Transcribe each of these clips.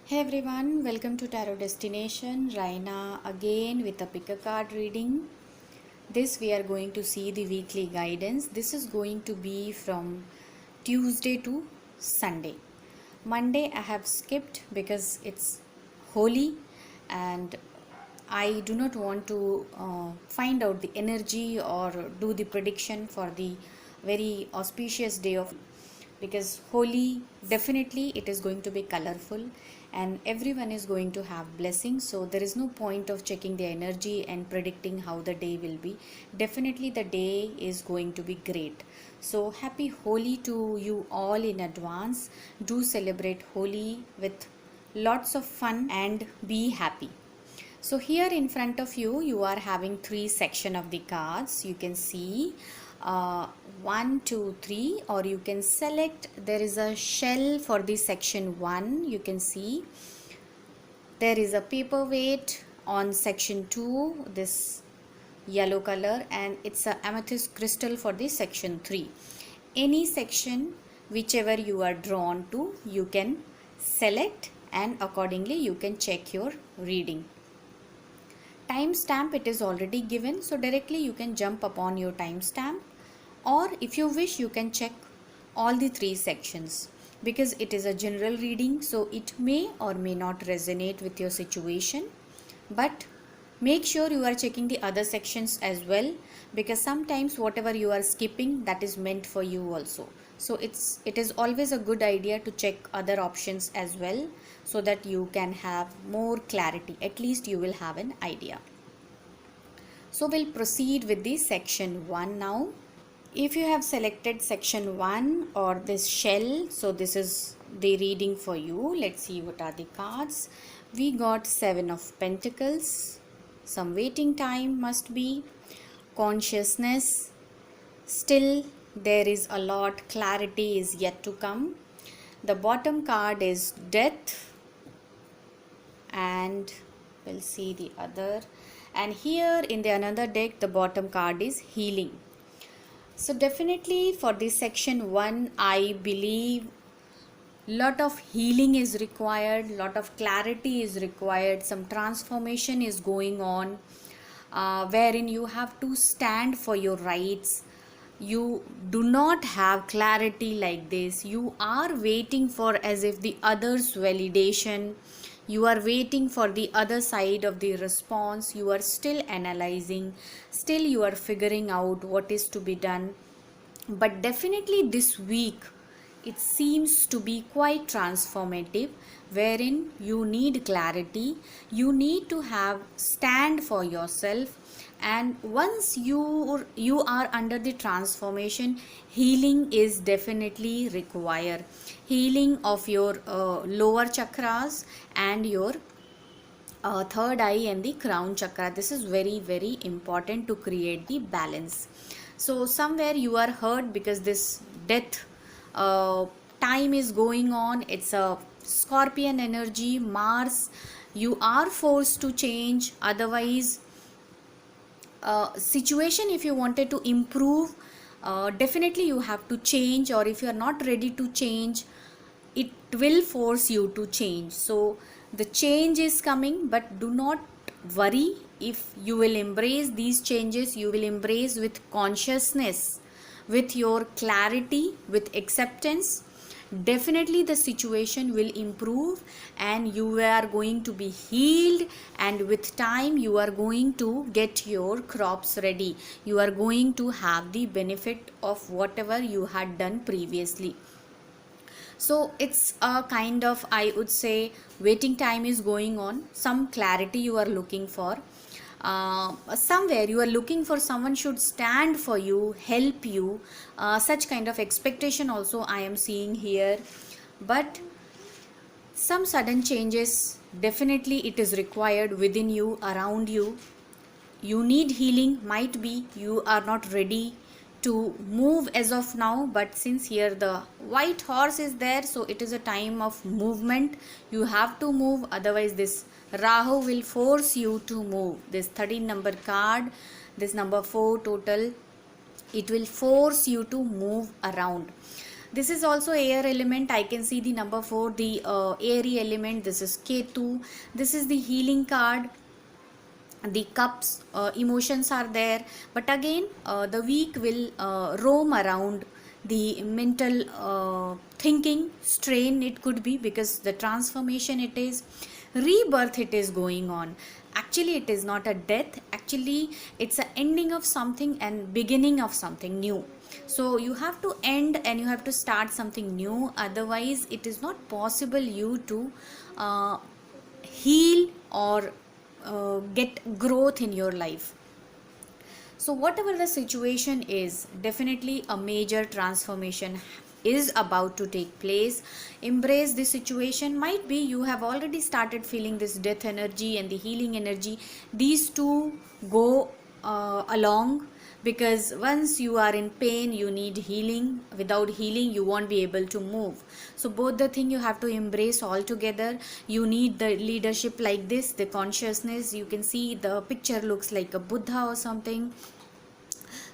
Hey everyone, welcome to Tarot Destination. Raina again with a pick a card reading. This we are going to see the weekly guidance. This is going to be from Tuesday to Sunday. Monday I have skipped because it's holy and I do not want to find out the energy or do the prediction for the very auspicious day of, because holy definitely it is going to be colorful and everyone is going to have blessings, so there is no point of checking the energy and predicting how the day will be. Definitely the day is going to be great. So happy Holi to you all in advance. Do celebrate Holi with lots of fun and be happy. So here in front of you, you are having three section of the cards. You can see 1, 2, 3, or you can select. There is a shell for the section 1. You can see there is a paperweight on section 2, this yellow color, and it's a amethyst crystal for the section 3. Any section whichever you are drawn to, you can select and accordingly you can check your reading. Timestamp it is already given, so directly you can jump upon your timestamp, or if you wish you can check all the three sections, because it is a general reading, so it may or may not resonate with your situation, but make sure you are checking the other sections as well, because sometimes whatever you are skipping, that is meant for you also. So it is always a good idea to check other options as well, so that you can have more clarity. At least you will have an idea. So we'll proceed with the section 1 now. If you have selected section 1 or this shell, so this is the reading for you. Let's see what are the cards. We got 7 of Pentacles. Some waiting time must be. Consciousness. Still there is a lot. Clarity is yet to come. The bottom card is Death. And we'll see the other. And here in the another deck, the bottom card is Healing. So definitely for this section 1, I believe lot of healing is required, lot of clarity is required, some transformation is going on, wherein you have to stand for your rights. You do not have clarity like this. You are waiting for as if the other's validation. You are waiting for the other side of the response. You are still analyzing. Still you are figuring out what is to be done. But definitely this week, it seems to be quite transformative, wherein you need clarity. You need to have stand for yourself, and once you are under the transformation, healing is definitely required. Healing of your lower chakras and your third eye and the crown chakra. This is very very important to create the balance. So somewhere you are hurt because this death time is going on. It's a Scorpion energy, Mars. You are forced to change, otherwise situation, if you wanted to improve, definitely you have to change, or if you are not ready to change, it will force you to change. So the change is coming, but do not worry. If you will embrace these changes, you will embrace with consciousness, with your clarity, with acceptance, definitely the situation will improve and you are going to be healed, and with time you are going to get your crops ready. You are going to have the benefit of whatever you had done previously. So it's a kind of, I would say, waiting time is going on. Some clarity you are looking for. Somewhere you are looking for someone should stand for you, help you. Such kind of expectation also I am seeing here. But some sudden changes, definitely it is required within you, around you. You need healing. Might be you are not ready to move as of now, but since here the white horse is there, so it is a time of movement. You have to move, otherwise this Rahu will force you to move. This 13 number card, this number 4 total, it will force you to move around. This is also air element. I can see the number 4, the airy element. This is Ketu. This is the healing card. The cups, emotions are there, but again the week will roam around the mental thinking strain. It could be because the transformation, it is rebirth, it is going on. Actually it is not a death, actually it's a ending of something and beginning of something new. So you have to end and you have to start something new, otherwise it is not possible you to heal or get growth in your life. So whatever the situation is, definitely a major transformation is about to take place. Embrace the situation. Might be you have already started feeling this death energy and the healing energy. These two go along, because once you are in pain you need healing. Without healing you won't be able to move. So both the thing you have to embrace all together. You need the leadership like this, the consciousness. You can see the picture looks like a Buddha or something.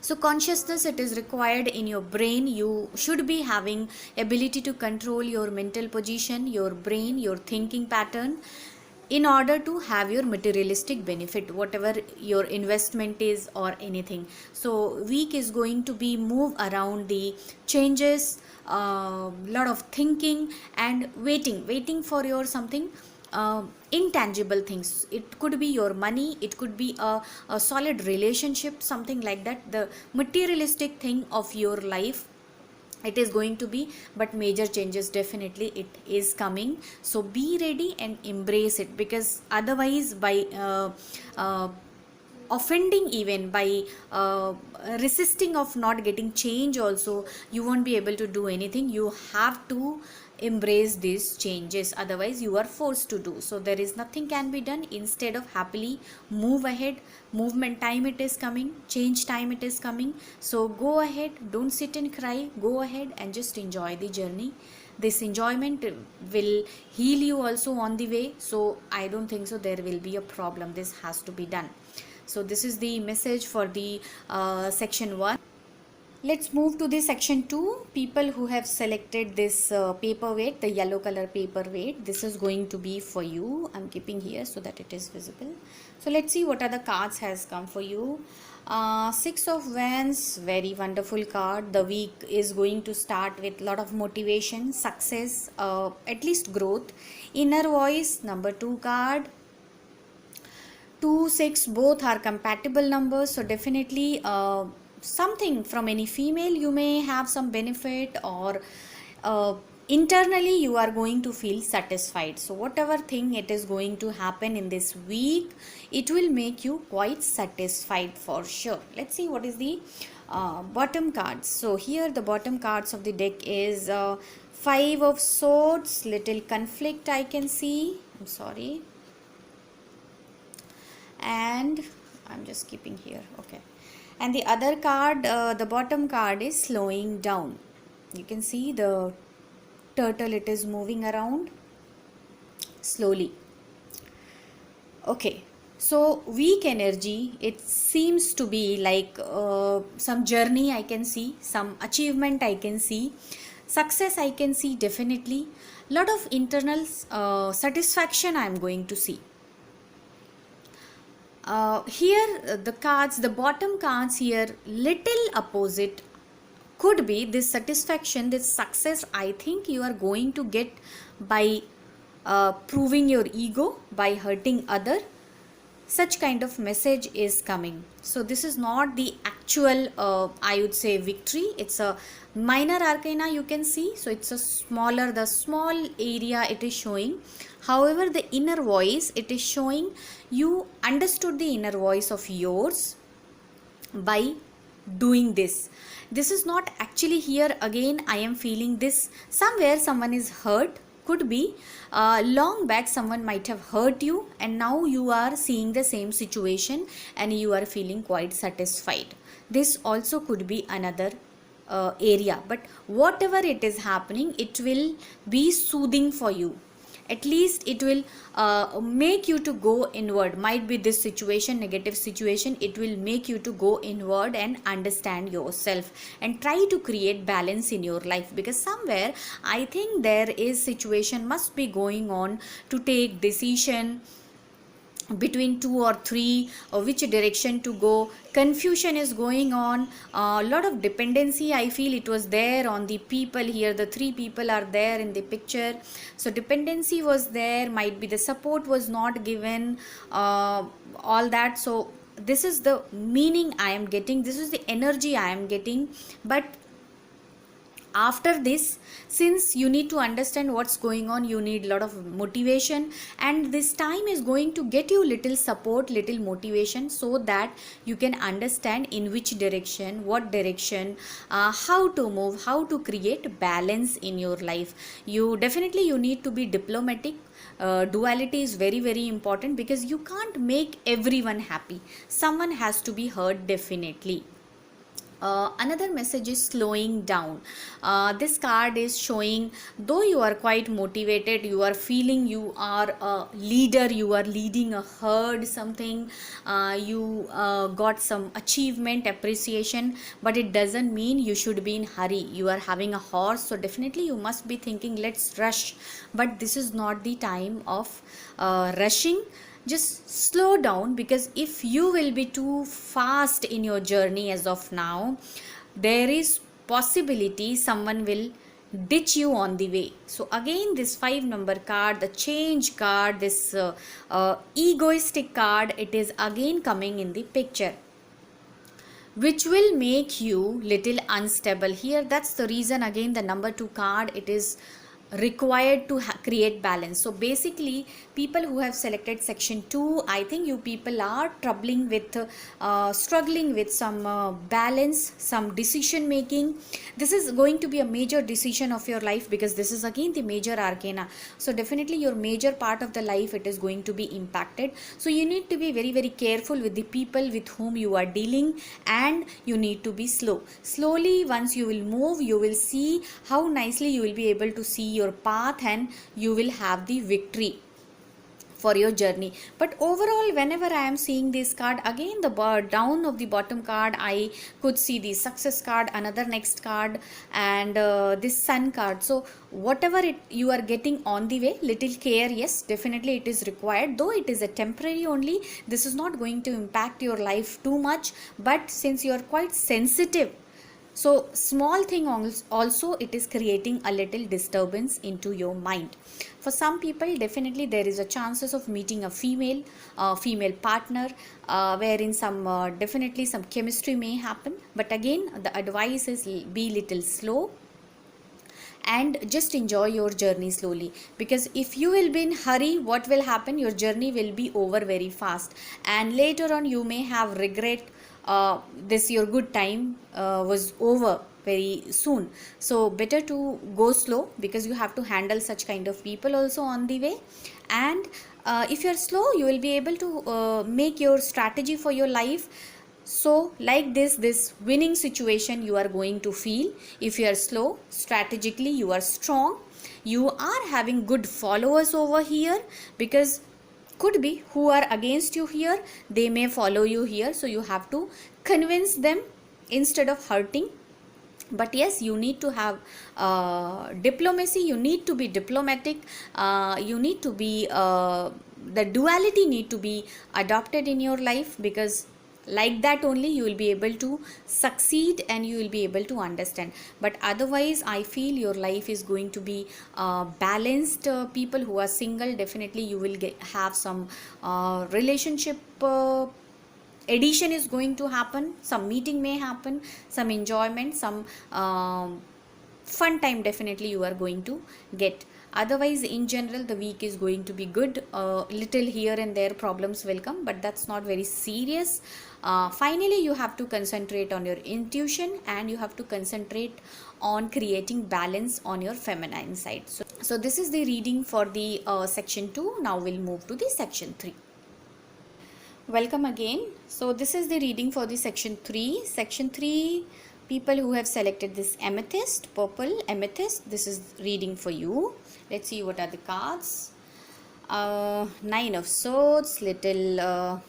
So consciousness, it is required in your brain. You should be having ability to control your mental position, your brain, your thinking pattern, in order to have your materialistic benefit, whatever your investment is or anything. So week is going to be move around the changes, lot of thinking and waiting for your something intangible things. It could be your money, it could be a solid relationship, something like that. The materialistic thing of your life, it is going to be, but major changes definitely it is coming. So be ready and embrace it, because otherwise by offending, even by resisting of not getting change also, you won't be able to do anything. You have to embrace these changes, otherwise you are forced to do. So there is nothing can be done. Instead of happily move ahead, movement time it is coming, change time it is coming. So go ahead, don't sit and cry, go ahead and just enjoy the journey. This enjoyment will heal you also on the way. So I don't think so there will be a problem. This has to be done. So this is the message for the section 1. Let's move to the section 2. People who have selected this paperweight, the yellow color paperweight, this is going to be for you. I'm keeping here so that it is visible. So let's see what are the cards has come for you. 6 of Wands, very wonderful card. The week is going to start with lot of motivation, success, at least growth. Inner voice, number 2 card. 2, 6, both are compatible numbers. So definitely something from any female, you may have some benefit, or internally you are going to feel satisfied. So whatever thing it is going to happen in this week, it will make you quite satisfied for sure. Let's see what is the bottom cards. So here the bottom cards of the deck is 5 of Swords, little conflict I can see, I'm sorry, and I'm just keeping here, okay. And the other card, the bottom card is slowing down. You can see the turtle, it is moving around slowly. Okay, so weak energy, it seems to be like some journey I can see, some achievement I can see, success I can see, definitely. Lot of internal satisfaction I am going to see. Here the cards, the bottom cards here, little opposite. Could be this satisfaction, this success, I think you are going to get by proving your ego, by hurting other. Such kind of message is coming. So this is not the actual I would say victory. It's a minor arcana you can see. So it's a smaller, the small area it is showing. However, the inner voice, it is showing you understood the inner voice of yours by doing this. This is not actually here, again I am feeling this somewhere someone is hurt. Could be long back someone might have hurt you, and now you are seeing the same situation and you are feeling quite satisfied. This also could be another area, but whatever it is happening, it will be soothing for you. At least it will make you to go inward. Might be this situation, negative situation, it will make you to go inward and understand yourself and try to create balance in your life, because somewhere I think there is situation must be going on to take decision between two or three, or which direction to go. Confusion is going on, a lot of dependency I feel it was there on the people. Here the three people are there in the picture, so dependency was there, might be the support was not given, all that. So this is the meaning I am getting, this is the energy I am getting. But after this, since you need to understand what's going on, you need a lot of motivation, and this time is going to get you little support, little motivation, so that you can understand in which direction, what direction, how to move, how to create balance in your life. You definitely you need to be diplomatic. Duality is very very important, because you can't make everyone happy, someone has to be heard definitely. Another message is slowing down. This card is showing, though you are quite motivated, you are feeling you are a leader, you are leading a herd, something, you got some achievement, appreciation, but it doesn't mean you should be in hurry. You are having a horse, so definitely you must be thinking let's rush, but this is not the time of rushing. Just slow down, because if you will be too fast in your journey as of now, there is possibility someone will ditch you on the way. So again, this 5 number card, the change card, this egoistic card, it is again coming in the picture, which will make you little unstable here. That's the reason again the number 2 card, it is required to create balance. So basically, people who have selected section 2, I think you people are troubling with struggling with some balance, some decision making. This is going to be a major decision of your life, because this is again the major arcana. So definitely your major part of the life, it is going to be impacted. So you need to be very very careful with the people with whom you are dealing, and you need to be slowly. Once you will move, you will see how nicely you will be able to see your path, and you will have the victory for your journey. But overall, whenever I am seeing this card, again the down of the bottom card, I could see the success card, another next card, and this sun card. So whatever you are getting on the way, little care, yes, definitely it is required, though it is a temporary only. This is not going to impact your life too much, but since you are quite sensitive, so small thing also it is creating a little disturbance into your mind. For some people, definitely there is a chances of meeting a female partner, wherein some definitely some chemistry may happen. But again, the advice is be little slow and just enjoy your journey slowly, because if you will be in hurry, what will happen, your journey will be over very fast, and later on you may have regret. This your good time was over very soon. So better to go slow, because you have to handle such kind of people also on the way. And if you are slow, you will be able to make your strategy for your life. So like this winning situation you are going to feel. If you are slow, strategically you are strong, you are having good followers over here, because could be who are against you here, they may follow you here. So you have to convince them instead of hurting. But yes, you need to have diplomacy, you need to be diplomatic, you need to be the duality need to be adopted in your life, because like that only you will be able to succeed and you will be able to understand. But otherwise, I feel your life is going to be balanced. People who are single, definitely you will have some relationship addition is going to happen, some meeting may happen, some enjoyment, some fun time definitely you are going to get. Otherwise, in general, the week is going to be good. Little here and there problems will come, but that's not very serious. Finally, you have to concentrate on your intuition, and you have to concentrate on creating balance on your feminine side. So this is the reading for the section 2. Now we'll move to the section 3. Welcome again. So this is the reading for the section 3. Section 3, people who have selected this amethyst, purple amethyst, this is reading for you. Let's see what are the cards. Nine of Swords, little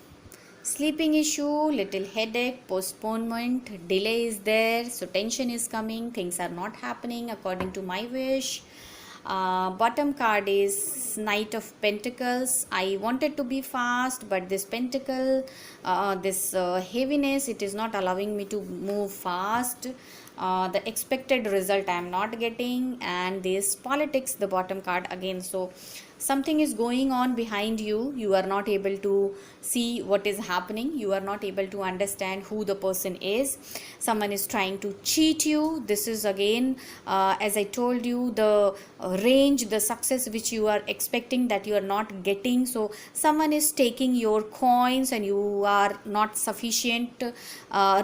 sleeping issue, little headache, postponement, delay is there, so tension is coming, things are not happening according to my wish. Bottom card is Knight of Pentacles. I wanted to be fast, but this pentacle, this heaviness, it is not allowing me to move fast. The expected result I am not getting, and this politics, the bottom card again. So something is going on behind you. You are not able to see what is happening. You are not able to understand who the person is. Someone is trying to cheat you. This is again, as I told you, the range, the success which you are expecting, that you are not getting. So someone is taking your coins and you are not sufficient,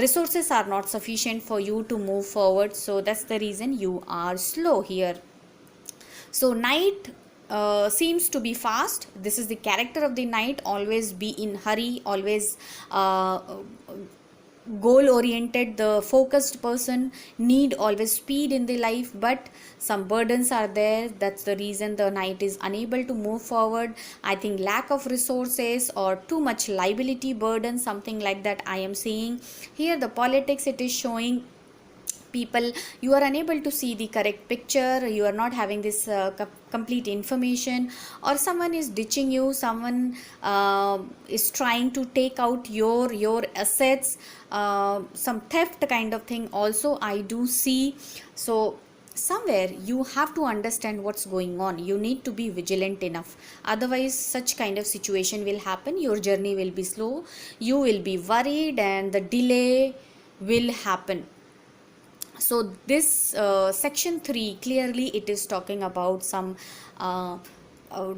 resources are not sufficient for you to move forward. So that's the reason you are slow here. So Knight seems to be fast. This is the character of the Knight. Always be in hurry, always goal oriented, the focused person, need always speed in the life, but some burdens are there. That's the reason the Knight is unable to move forward. I think lack of resources or too much liability burden, something like that I am seeing here. The politics, it is showing people, you are unable to see the correct picture, you are not having this complete information, or someone is ditching you, someone is trying to take out your assets, some theft kind of thing also I do see. So somewhere you have to understand what's going on. You need to be vigilant enough, otherwise such kind of situation will happen. Your journey will be slow, you will be worried, and the delay will happen. So this section 3, clearly it is talking about some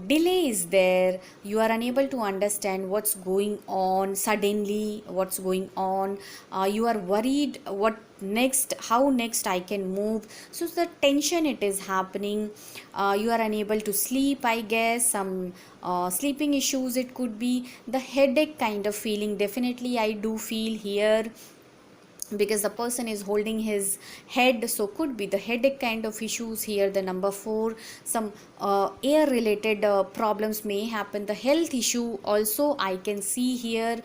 delay is there. You are unable to understand what's going on suddenly, what's going on. You are worried what next, how next I can move. So the tension, it is happening. You are unable to sleep, I guess. Some sleeping issues, it could be. The headache kind of feeling, definitely I do feel here, because the person is holding his head, so could be the headache kind of issues here. The number 4, some air related problems may happen. The health issue also I can see here,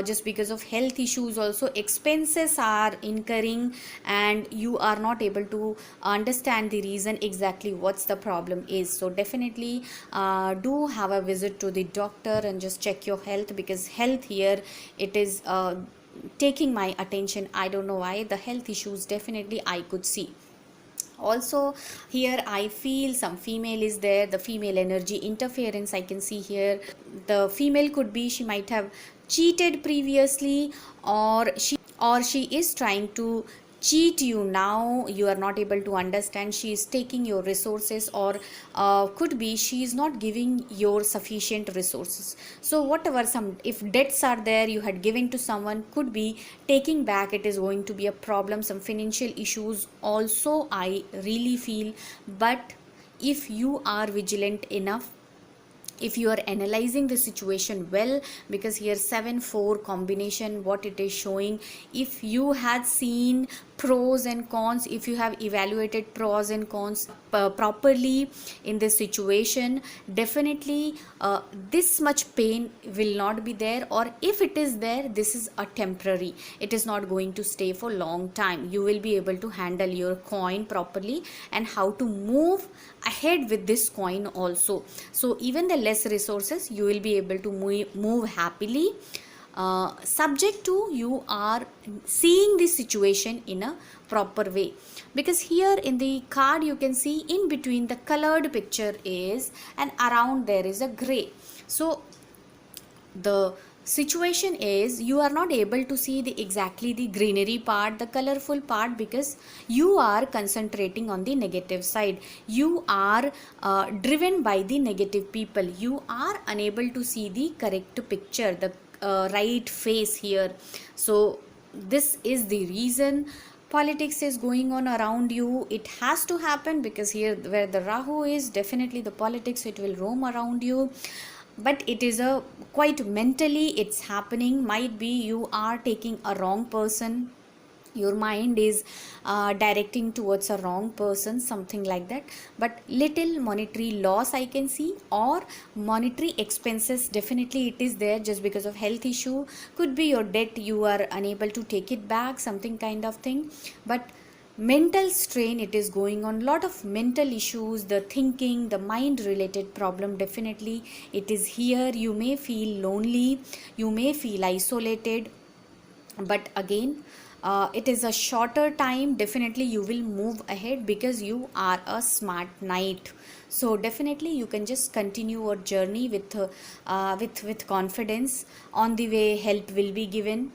just because of health issues also expenses are incurring, and you are not able to understand the reason exactly what's the problem is. So definitely do have a visit to the doctor and just check your health, because health here, it is taking my attention. I don't know why. The health issues definitely I could see. Also here I feel some female is there. The female energy interference I can see here. The female could be, she might have cheated previously, or she is trying to cheat you now. You are not able to understand. She is taking your resources, or could be she is not giving your sufficient resources. So whatever, some, if debts are there you had given to someone, could be taking back, it is going to be a problem. Some financial issues also I really feel. But if you are vigilant enough, if you are analyzing the situation well, because here 7-4 combination, what it is showing, if you had seen pros and cons, if you have evaluated pros and cons properly in this situation, definitely this much pain will not be there, or if it is there, this is a temporary, it is not going to stay for long time. You will be able to handle your coin properly and how to move ahead with this coin also. So even the less resources, you will be able to move happily, subject to you are seeing this situation in a proper way. Because here in the card you can see in between the colored picture is, and around there is a gray. So the situation is, you are not able to see the exactly the greenery part, the colorful part, because you are concentrating on the negative side. You are driven by the negative people. You are unable to see the correct picture, the right face here. So this is the reason politics is going on around you. It has to happen, because here where the Rahu is, definitely the politics, it will roam around you. But it is a quite mentally it's happening. Might be you are taking a wrong person, your mind is directing towards a wrong person, something like that. But little monetary loss I can see, or monetary expenses, definitely it is there just because of health issue. Could be your debt, you are unable to take it back, something kind of thing. But mental strain, it is going on, lot of mental issues, the thinking, the mind related problem, definitely it is here. You may feel lonely, you may feel isolated, but again, it is a shorter time, definitely you will move ahead because you are a smart knight. So definitely you can just continue your journey with confidence. On the way, help will be given,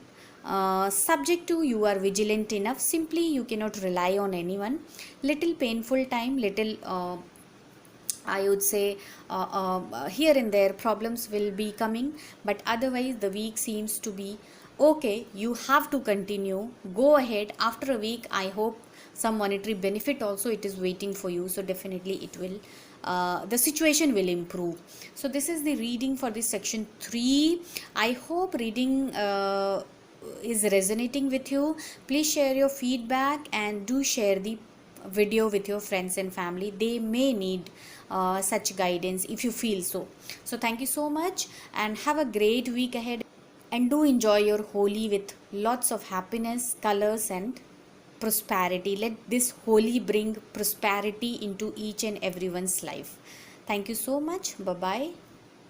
subject to you are vigilant enough. Simply you cannot rely on anyone. Little painful time, little I would say here and there problems will be coming, but otherwise the week seems to be okay. You have to continue, go ahead. After a week, I hope some monetary benefit also it is waiting for you. So definitely it will, the situation will improve. So this is the reading for this section 3. I hope reading is resonating with you. Please share your feedback and do share the video with your friends and family. They may need such guidance if you feel so. So thank you so much and have a great week ahead, and do enjoy your Holi with lots of happiness, colors and prosperity. Let this Holi bring prosperity into each and everyone's life. Thank you so much. Bye bye.